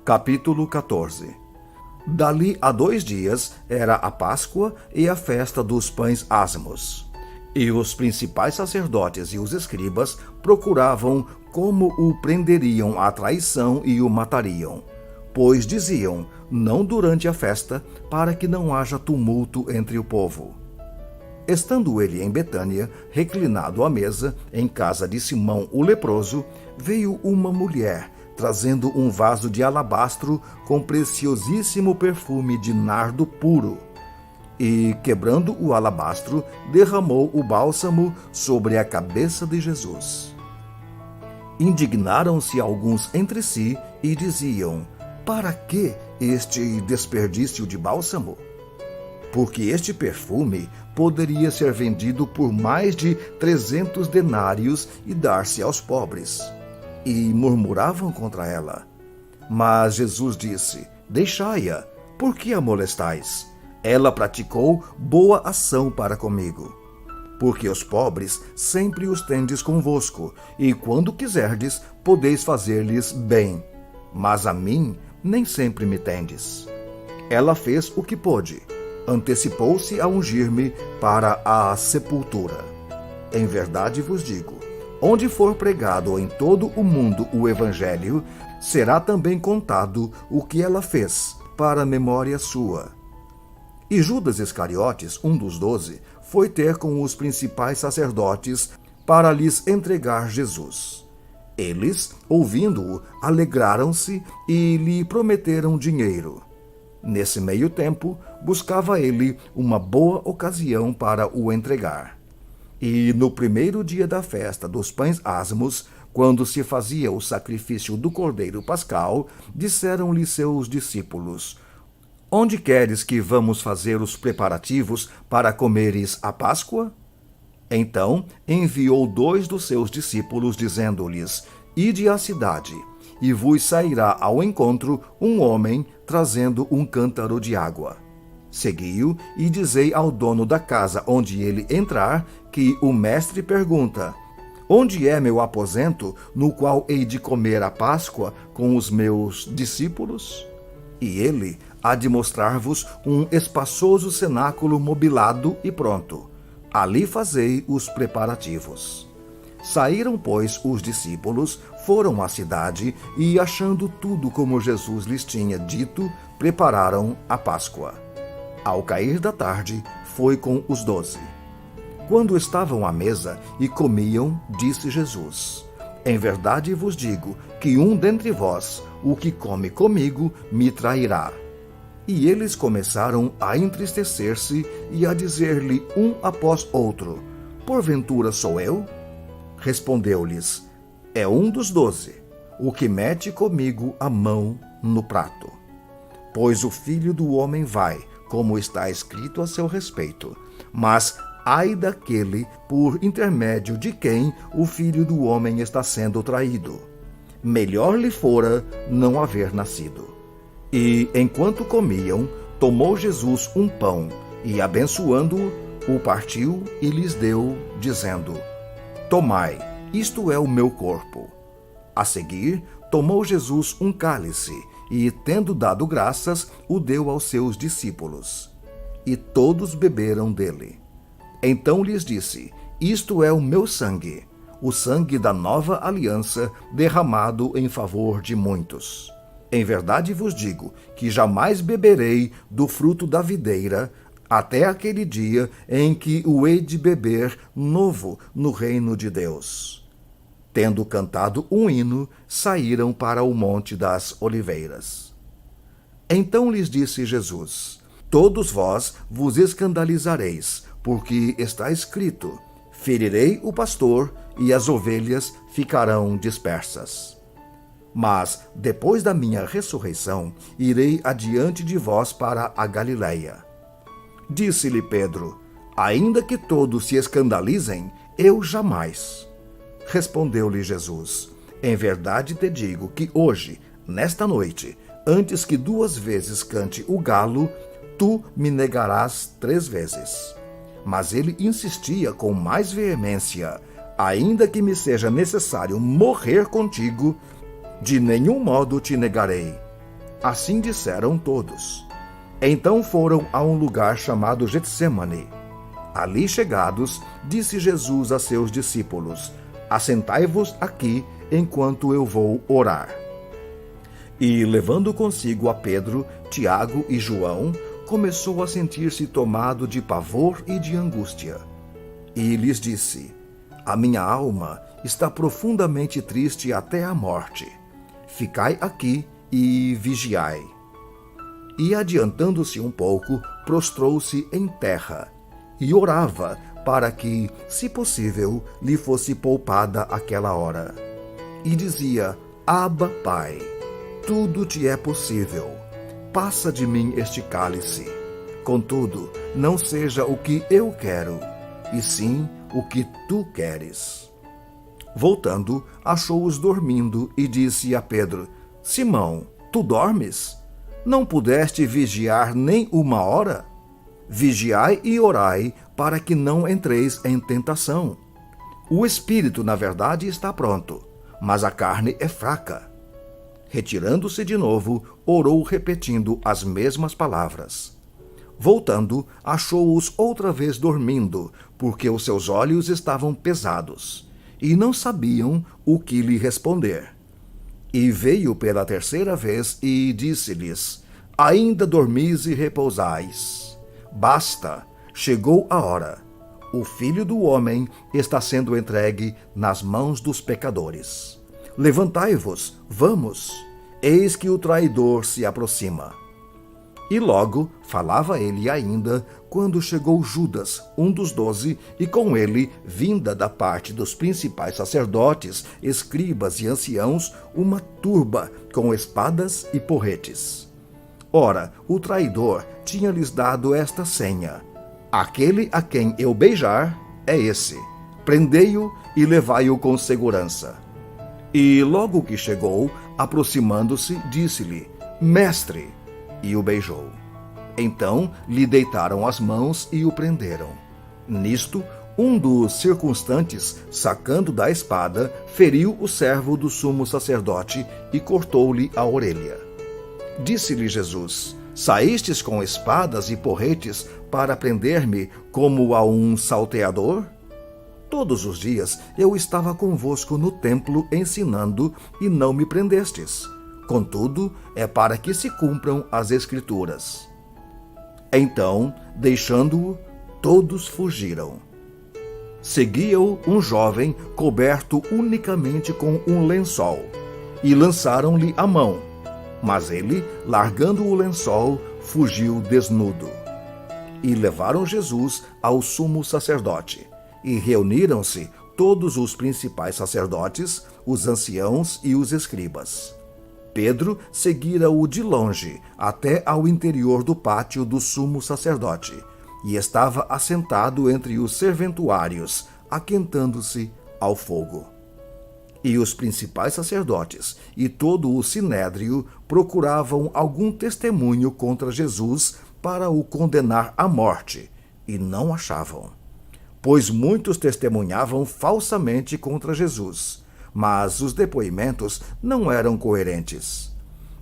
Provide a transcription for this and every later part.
Capítulo 14. Dali a 2 dias era a Páscoa e a festa dos pães ázimos. E os principais sacerdotes e os escribas procuravam como o prenderiam à traição e o matariam. Pois diziam, não durante a festa, para que não haja tumulto entre o povo. Estando ele em Betânia, reclinado à mesa, em casa de Simão o leproso, veio uma mulher, trazendo um vaso de alabastro com preciosíssimo perfume de nardo puro. E, quebrando o alabastro, derramou o bálsamo sobre a cabeça de Jesus. Indignaram-se alguns entre si e diziam, para que este desperdício de bálsamo? Porque este perfume poderia ser vendido por mais de 300 denários e dar-se aos pobres. E murmuravam contra ela. Mas Jesus disse, deixai-a, por que a molestais? Ela praticou boa ação para comigo. Porque os pobres sempre os tendes convosco, e quando quiserdes, podeis fazer-lhes bem. Mas a mim nem sempre me tendes. Ela fez o que pôde. Antecipou-se a ungir-me para a sepultura. Em verdade vos digo, onde for pregado em todo o mundo o Evangelho, será também contado o que ela fez, para memória sua. E Judas Iscariotes, um dos 12, foi ter com os principais sacerdotes para lhes entregar Jesus. Eles, ouvindo-o, alegraram-se e lhe prometeram dinheiro. Nesse meio tempo, buscava ele uma boa ocasião para o entregar. E no primeiro dia da festa dos pães ázimos, quando se fazia o sacrifício do cordeiro pascal, disseram-lhe seus discípulos, onde queres que vamos fazer os preparativos para comeres a Páscoa? Então enviou 2 dos seus discípulos, dizendo-lhes, ide à cidade, e vos sairá ao encontro um homem trazendo um cântaro de água. Segui-o e dizei ao dono da casa onde ele entrar, que o mestre pergunta, onde é meu aposento, no qual hei de comer a Páscoa com os meus discípulos? E ele há de mostrar-vos um espaçoso cenáculo mobilado e pronto. Ali fazei os preparativos. Saíram, pois, os discípulos, foram à cidade e, achando tudo como Jesus lhes tinha dito, prepararam a Páscoa. Ao cair da tarde, foi com os 12. Quando estavam à mesa e comiam, disse Jesus, em verdade vos digo que um dentre vós, o que come comigo, me trairá. E eles começaram a entristecer-se e a dizer-lhe um após outro, porventura sou eu? Respondeu-lhes, é um dos 12, o que mete comigo a mão no prato. Pois o Filho do Homem vai, como está escrito a seu respeito, mas ai daquele por intermédio de quem o Filho do Homem está sendo traído. Melhor lhe fora não haver nascido. E, enquanto comiam, tomou Jesus um pão, e, abençoando-o, o partiu e lhes deu, dizendo, tomai, isto é o meu corpo. A seguir, tomou Jesus um cálice, e, tendo dado graças, o deu aos seus discípulos. E todos beberam dele. Então lhes disse, isto é o meu sangue, o sangue da nova aliança, derramado em favor de muitos. Em verdade vos digo que jamais beberei do fruto da videira, até aquele dia em que o hei de beber novo no reino de Deus. Tendo cantado um hino, saíram para o Monte das Oliveiras. Então lhes disse Jesus, todos vós vos escandalizareis, porque está escrito, ferirei o pastor e as ovelhas ficarão dispersas. Mas, depois da minha ressurreição, irei adiante de vós para a Galileia. Disse-lhe Pedro, ainda que todos se escandalizem, eu jamais. Respondeu-lhe Jesus, em verdade te digo que hoje, nesta noite, antes que 2 vezes cante o galo, tu me negarás 3 vezes. Mas ele insistia com mais veemência, ainda que me seja necessário morrer contigo, de nenhum modo te negarei. Assim disseram todos. Então foram a um lugar chamado Getsêmani. Ali chegados, disse Jesus a seus discípulos: assentai-vos aqui, enquanto eu vou orar. E, levando consigo a Pedro, Tiago e João, começou a sentir-se tomado de pavor e de angústia. E lhes disse: a minha alma está profundamente triste até a morte. Ficai aqui e vigiai. E, adiantando-se um pouco, prostrou-se em terra e orava para que, se possível, lhe fosse poupada aquela hora. E dizia: Abba, Pai, tudo te é possível. Passa de mim este cálice. Contudo, não seja o que eu quero, e sim o que tu queres. Voltando, achou-os dormindo e disse a Pedro: Simão, tu dormes? Não pudeste vigiar nem uma hora? Vigiai e orai, para que não entreis em tentação. O espírito, na verdade, está pronto, mas a carne é fraca. Retirando-se de novo, orou repetindo as mesmas palavras. Voltando, achou-os outra vez dormindo, porque os seus olhos estavam pesados, e não sabiam o que lhe responder. E veio pela terceira vez e disse-lhes: ainda dormis e repousais. Basta, chegou a hora. O Filho do Homem está sendo entregue nas mãos dos pecadores. Levantai-vos, vamos, eis que o traidor se aproxima. E logo falava ele ainda, quando chegou Judas, um dos 12, e com ele, vinda da parte dos principais sacerdotes, escribas e anciãos, uma turba com espadas e porretes. Ora, o traidor tinha-lhes dado esta senha: aquele a quem eu beijar é esse. Prendei-o e levai-o com segurança. E logo que chegou, aproximando-se, disse-lhe: Mestre, e o beijou. Então lhe deitaram as mãos e o prenderam. Nisto, um dos circunstantes, sacando da espada, feriu o servo do sumo sacerdote e cortou-lhe a orelha. Disse-lhe Jesus: saístes com espadas e porretes para prender-me como a um salteador? Todos os dias eu estava convosco no templo ensinando e não me prendestes. Contudo, é para que se cumpram as Escrituras. Então, deixando-o, todos fugiram. Seguia-o um jovem coberto unicamente com um lençol, e lançaram-lhe a mão. Mas ele, largando o lençol, fugiu desnudo. E levaram Jesus ao sumo sacerdote, e reuniram-se todos os principais sacerdotes, os anciãos e os escribas. Pedro seguira-o de longe até ao interior do pátio do sumo sacerdote, e estava assentado entre os serventuários, aquentando-se ao fogo. E os principais sacerdotes e todo o sinédrio procuravam algum testemunho contra Jesus para o condenar à morte, e não achavam. Pois muitos testemunhavam falsamente contra Jesus, mas os depoimentos não eram coerentes.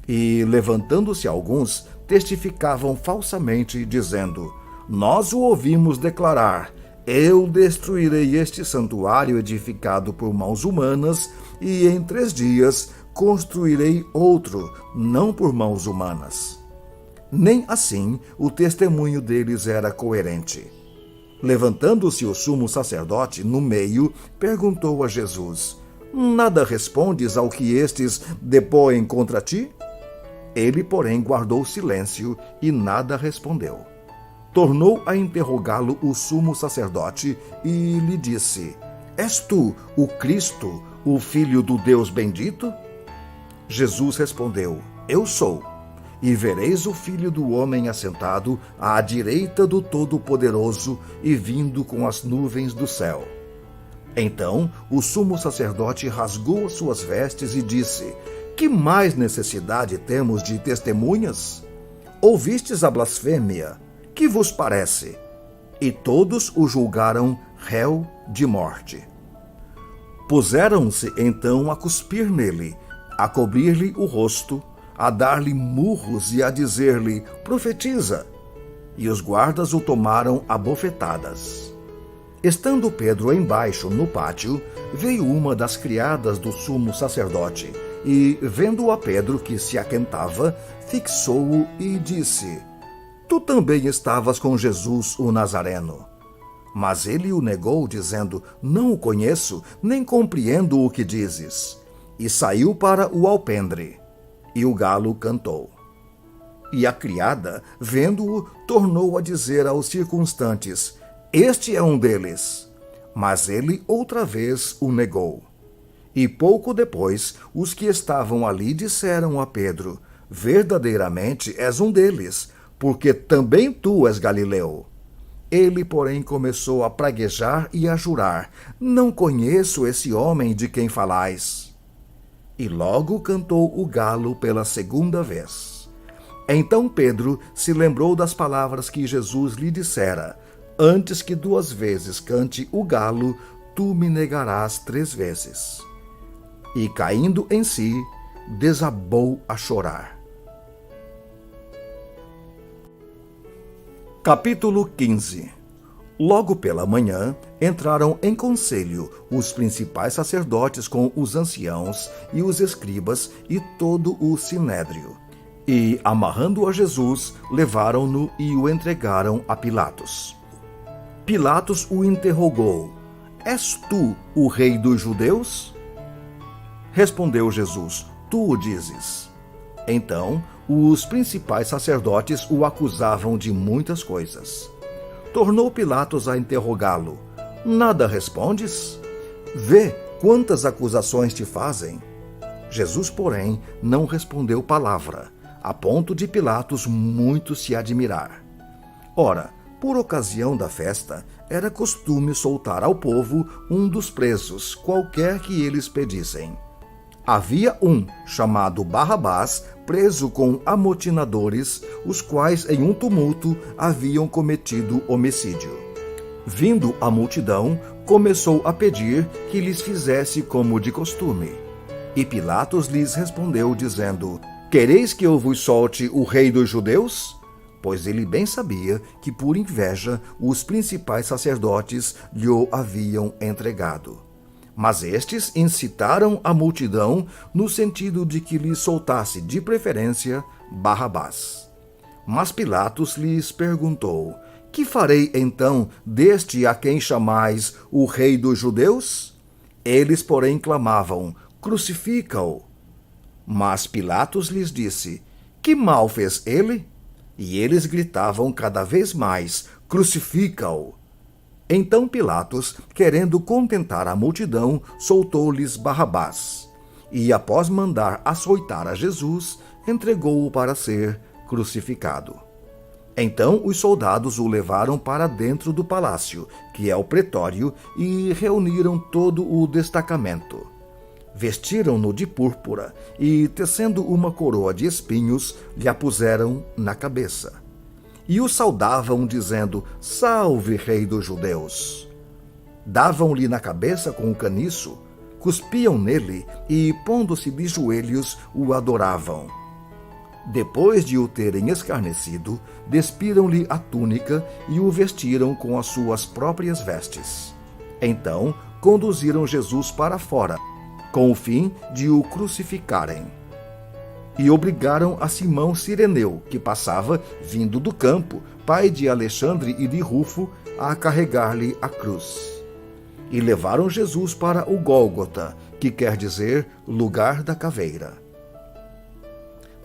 E, levantando-se alguns, testificavam falsamente, dizendo: nós o ouvimos declarar: eu destruirei este santuário edificado por mãos humanas, e em 3 dias construirei outro, não por mãos humanas. Nem assim o testemunho deles era coerente. Levantando-se o sumo sacerdote no meio, perguntou a Jesus: nada respondes ao que estes depõem contra ti? Ele, porém, guardou silêncio e nada respondeu. Tornou a interrogá-lo o sumo sacerdote e lhe disse: és tu o Cristo, o Filho do Deus bendito? Jesus respondeu: eu sou. E vereis o Filho do Homem assentado à direita do Todo-Poderoso e vindo com as nuvens do céu. Então o sumo sacerdote rasgou as suas vestes e disse: que mais necessidade temos de testemunhas? Ouvistes a blasfêmia? Que vos parece? E todos o julgaram réu de morte. Puseram-se então a cuspir nele, a cobrir-lhe o rosto, a dar-lhe murros e a dizer-lhe: profetiza. E os guardas o tomaram a bofetadas. Estando Pedro embaixo no pátio, veio uma das criadas do sumo sacerdote, e, vendo a Pedro que se aquentava, fixou-o e disse: tu também estavas com Jesus o Nazareno. Mas ele o negou, dizendo: não o conheço, nem compreendo o que dizes. E saiu para o alpendre. E o galo cantou. E a criada, vendo-o, tornou a dizer aos circunstantes: este é um deles. Mas ele outra vez o negou. E pouco depois, os que estavam ali disseram a Pedro: verdadeiramente és um deles, porque também tu és galileu. Ele, porém, começou a praguejar e a jurar: não conheço esse homem de quem falais. E logo cantou o galo pela segunda vez. Então Pedro se lembrou das palavras que Jesus lhe dissera: antes que 2 vezes cante o galo, tu me negarás 3 vezes. E caindo em si, desabou a chorar. Capítulo 15. Logo pela manhã, entraram em conselho os principais sacerdotes com os anciãos e os escribas e todo o sinédrio. E, amarrando a Jesus, levaram-no e o entregaram a Pilatos. Pilatos o interrogou: és tu o rei dos judeus? Respondeu Jesus: tu o dizes. Então, os principais sacerdotes o acusavam de muitas coisas. Tornou Pilatos a interrogá-lo: nada respondes? Vê quantas acusações te fazem. Jesus, porém, não respondeu palavra, a ponto de Pilatos muito se admirar. Ora, por ocasião da festa, era costume soltar ao povo um dos presos, qualquer que eles pedissem. Havia um, chamado Barrabás, preso com amotinadores, os quais em um tumulto haviam cometido homicídio. Vindo a multidão, começou a pedir que lhes fizesse como de costume. E Pilatos lhes respondeu, dizendo: quereis que eu vos solte o rei dos judeus? Pois ele bem sabia que por inveja os principais sacerdotes lhe o haviam entregado. Mas estes incitaram a multidão no sentido de que lhe soltasse de preferência Barrabás. Mas Pilatos lhes perguntou: que farei então deste a quem chamais o rei dos judeus? Eles, porém, clamavam: crucifica-o. Mas Pilatos lhes disse: que mal fez ele? E eles gritavam cada vez mais: crucifica-o. Então Pilatos, querendo contentar a multidão, soltou-lhes Barrabás. E, após mandar açoitar a Jesus, entregou-o para ser crucificado. Então os soldados o levaram para dentro do palácio, que é o pretório, e reuniram todo o destacamento. Vestiram-no de púrpura e, tecendo uma coroa de espinhos, lhe a puseram na cabeça. E o saudavam, dizendo: salve, rei dos judeus! Davam-lhe na cabeça com um caniço, cuspiam nele e, pondo-se de joelhos, o adoravam. Depois de o terem escarnecido, despiram-lhe a túnica e o vestiram com as suas próprias vestes. Então, conduziram Jesus para fora, com o fim de o crucificarem. E obrigaram a Simão Cireneu, que passava, vindo do campo, pai de Alexandre e de Rufo, a carregar-lhe a cruz. E levaram Jesus para o Gólgota, que quer dizer lugar da caveira.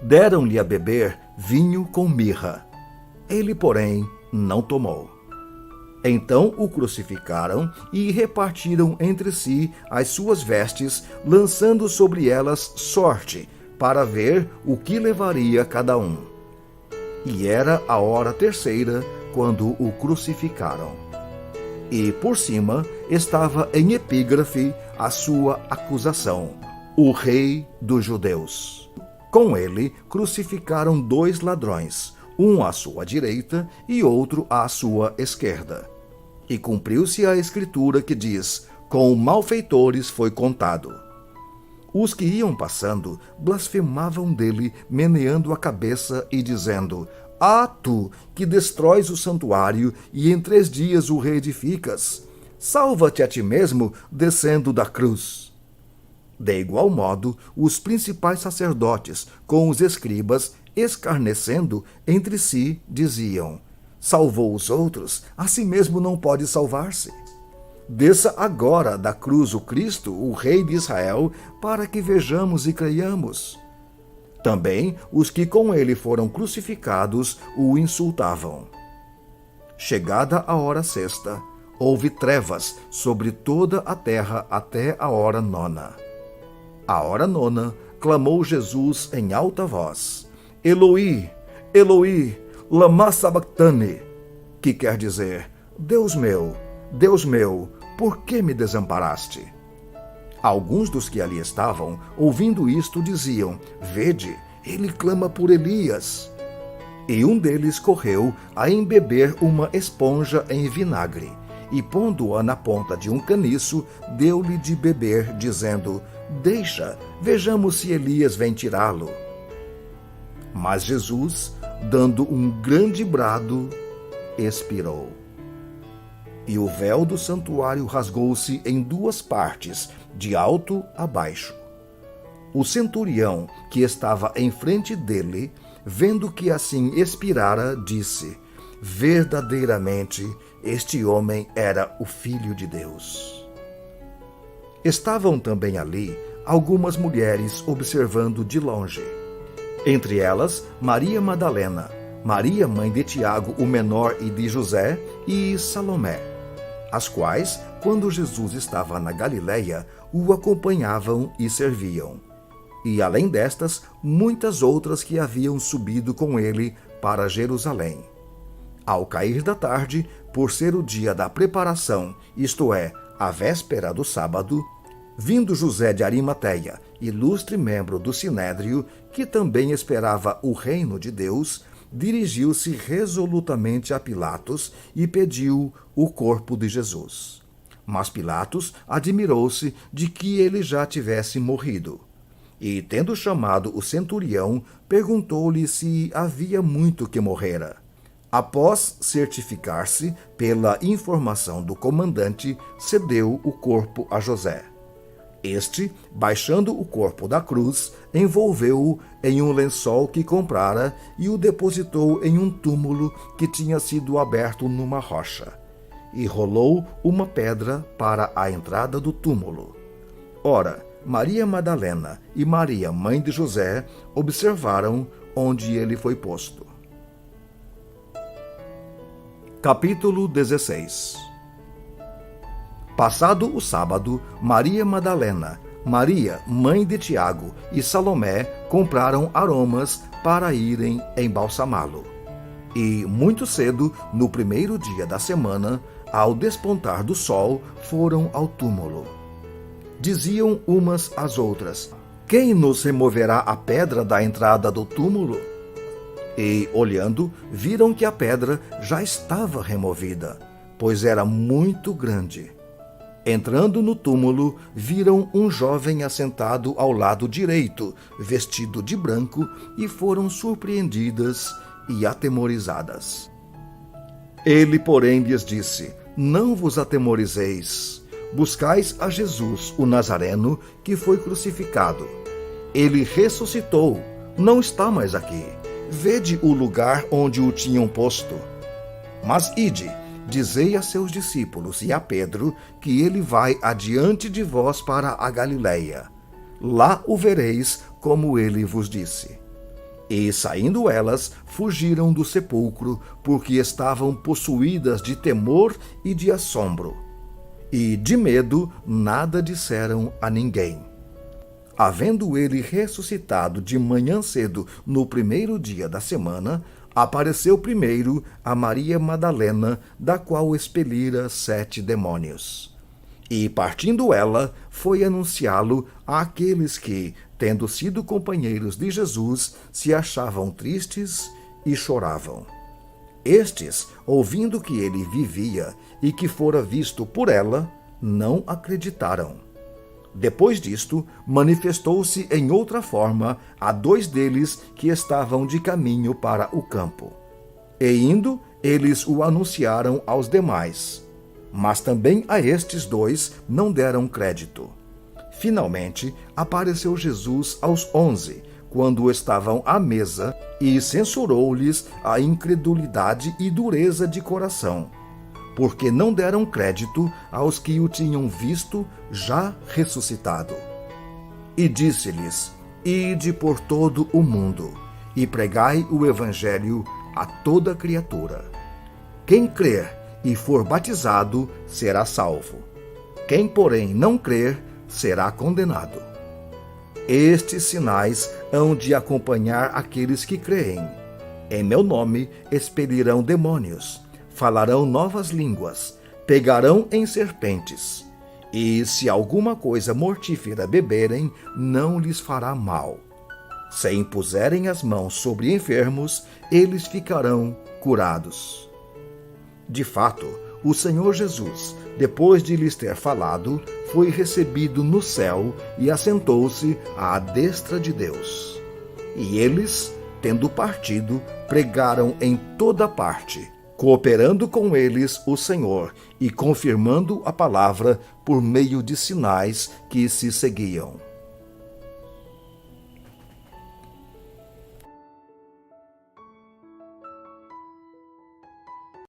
Deram-lhe a beber vinho com mirra. Ele, porém, não tomou. Então o crucificaram e repartiram entre si as suas vestes, lançando sobre elas sorte, para ver o que levaria cada um. E era a hora 3ª, quando o crucificaram. E por cima estava em epígrafe a sua acusação: o rei dos judeus. Com ele crucificaram 2 ladrões, um à sua direita e outro à sua esquerda. E cumpriu-se a escritura que diz: com malfeitores foi contado. Os que iam passando blasfemavam dele, meneando a cabeça e dizendo: Ah, tu, que destróis o santuário e em 3 dias o reedificas, salva-te a ti mesmo, descendo da cruz. De igual modo, os principais sacerdotes, com os escribas, escarnecendo entre si, diziam: Salvou os outros, a si mesmo não pode salvar-se. Desça agora da cruz o Cristo, o Rei de Israel, para que vejamos e creiamos. Também os que com ele foram crucificados o insultavam. Chegada a hora sexta, houve trevas sobre toda a terra até a hora 9. À hora 9, clamou Jesus em alta voz: Eloi, Eloi, lama sabachthani, que quer dizer: Deus meu, por que me desamparaste? Alguns dos que ali estavam, ouvindo isto, diziam: Vede, ele clama por Elias. E um deles correu a embeber uma esponja em vinagre, e pondo-a na ponta de um caniço, deu-lhe de beber, dizendo: Deixa, vejamos se Elias vem tirá-lo. Mas Jesus, dando um grande brado, expirou. E o véu do santuário rasgou-se em 2 partes, de alto a baixo. O centurião, que estava em frente dele, vendo que assim expirara, disse: Verdadeiramente, este homem era o Filho de Deus. Estavam também ali algumas mulheres observando de longe. Entre elas, Maria Madalena, Maria, mãe de Tiago, o menor, e de José, e Salomé, as quais, quando Jesus estava na Galileia, o acompanhavam e serviam. E, além destas, muitas outras que haviam subido com ele para Jerusalém. Ao cair da tarde, por ser o dia da preparação, isto é, a véspera do sábado, vindo José de Arimateia, ilustre membro do Sinédrio, que também esperava o reino de Deus, dirigiu-se resolutamente a Pilatos e pediu o corpo de Jesus. Mas Pilatos admirou-se de que ele já tivesse morrido. E, tendo chamado o centurião, perguntou-lhe se havia muito que morrera. Após certificar-se pela informação do comandante, cedeu o corpo a José. Este, baixando o corpo da cruz, envolveu-o em um lençol que comprara e o depositou em um túmulo que tinha sido aberto numa rocha, e rolou uma pedra para a entrada do túmulo. Ora, Maria Madalena e Maria, mãe de José, observaram onde ele foi posto. Capítulo 16. Passado o sábado, Maria Madalena, Maria, mãe de Tiago, e Salomé compraram aromas para irem embalsamá-lo. E, muito cedo, no primeiro dia da semana, ao despontar do sol, foram ao túmulo. Diziam umas às outras: Quem nos removerá a pedra da entrada do túmulo? E, olhando, viram que a pedra já estava removida, pois era muito grande. Entrando no túmulo, viram um jovem assentado ao lado direito, vestido de branco, e foram surpreendidas e atemorizadas. Ele, porém, lhes disse: Não vos atemorizeis. Buscais a Jesus, o Nazareno, que foi crucificado. Ele ressuscitou, não está mais aqui. Vede o lugar onde o tinham posto. Mas ide, dizei a seus discípulos e a Pedro que ele vai adiante de vós para a Galileia. Lá o vereis, como ele vos disse. E, saindo elas, fugiram do sepulcro, porque estavam possuídas de temor e de assombro. E, de medo, nada disseram a ninguém. Havendo ele ressuscitado de manhã cedo, no primeiro dia da semana, apareceu primeiro a Maria Madalena, da qual expelira 7 demônios. E, partindo ela, foi anunciá-lo àqueles que, tendo sido companheiros de Jesus, se achavam tristes e choravam. Estes, ouvindo que ele vivia e que fora visto por ela, não acreditaram. Depois disto, manifestou-se em outra forma a 2 deles que estavam de caminho para o campo. E indo, eles o anunciaram aos demais. Mas também a estes 2 não deram crédito. Finalmente, apareceu Jesus aos 11, quando estavam à mesa, e censurou-lhes a incredulidade e dureza de coração, porque não deram crédito aos que o tinham visto já ressuscitado. E disse-lhes: Ide por todo o mundo, e pregai o evangelho a toda criatura. Quem crer e for batizado será salvo. Quem, porém, não crer, será condenado. Estes sinais hão de acompanhar aqueles que creem. Em meu nome expelirão demônios, falarão novas línguas, pegarão em serpentes. E se alguma coisa mortífera beberem, não lhes fará mal. Se impuserem as mãos sobre enfermos, eles ficarão curados. De fato, o Senhor Jesus, depois de lhes ter falado, foi recebido no céu e assentou-se à destra de Deus. E eles, tendo partido, pregaram em toda parte, cooperando com eles o Senhor e confirmando a palavra por meio de sinais que se seguiam.